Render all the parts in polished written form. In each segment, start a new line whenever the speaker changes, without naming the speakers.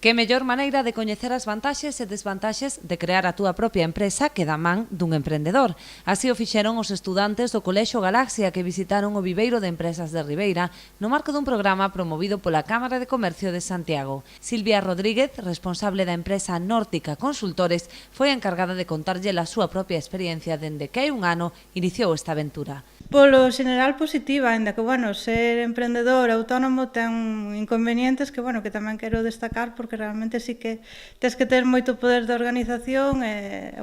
Que mellor maneira de coñecer as vantaxes e desvantaxes de crear a túa propia empresa que da man dun emprendedor. Así o fixeron os estudantes do Colexio Galaxia que visitaron o viveiro de empresas de Ribeira no marco dun programa promovido pola Cámara de Comercio de Santiago. Silvia Rodríguez, responsable da empresa Nórtica Consultores, foi a encargada de contarlle a súa propia experiencia dende que hai un ano iniciou esta aventura.
Polo general positiva, ainda que, ser emprendedor autónomo ten inconvenientes que, que tamén quero destacar porque realmente sí que tens que ter moito poder de organización e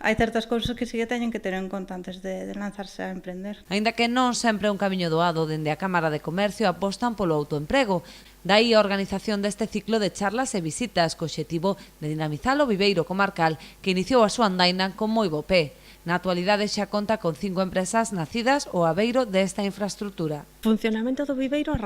hai certas cousas que sí que teñen que ter en conta antes de lanzarse a emprender.
Aínda que non sempre é un camiño doado, dende a Cámara de Comercio apostan polo autoemprego. Daí a organización deste ciclo de charlas e visitas co obxectivo de dinamizar o viveiro comarcal que iniciou a súa andaina con moi bo pé. Na actualidade xa conta con 5 empresas nacidas ao abeiro desta infraestructura.
O funcionamento do viveiro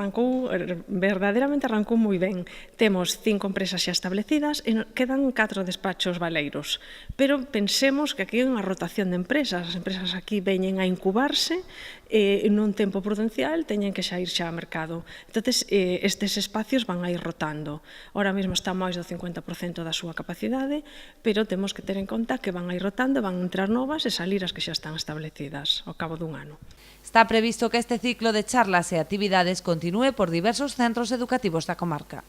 verdadeiramente arrancou moi ben. Temos 5 empresas xa establecidas e quedan 4 despachos baleiros. Pero pensemos que aquí hai unha rotación de empresas. As empresas aquí veñen a incubarse e nun tempo prudencial teñen que xa ir xa ao mercado. Entón, estes espacios van a ir rotando. Ahora mesmo está máis do 50% da súa capacidade, pero temos que ter en conta que van a ir rotando, van a entrar novas e salir as que xa están establecidas ao cabo dun ano.
Está previsto que este ciclo de charlas e actividades continúe por diversos centros educativos da comarca.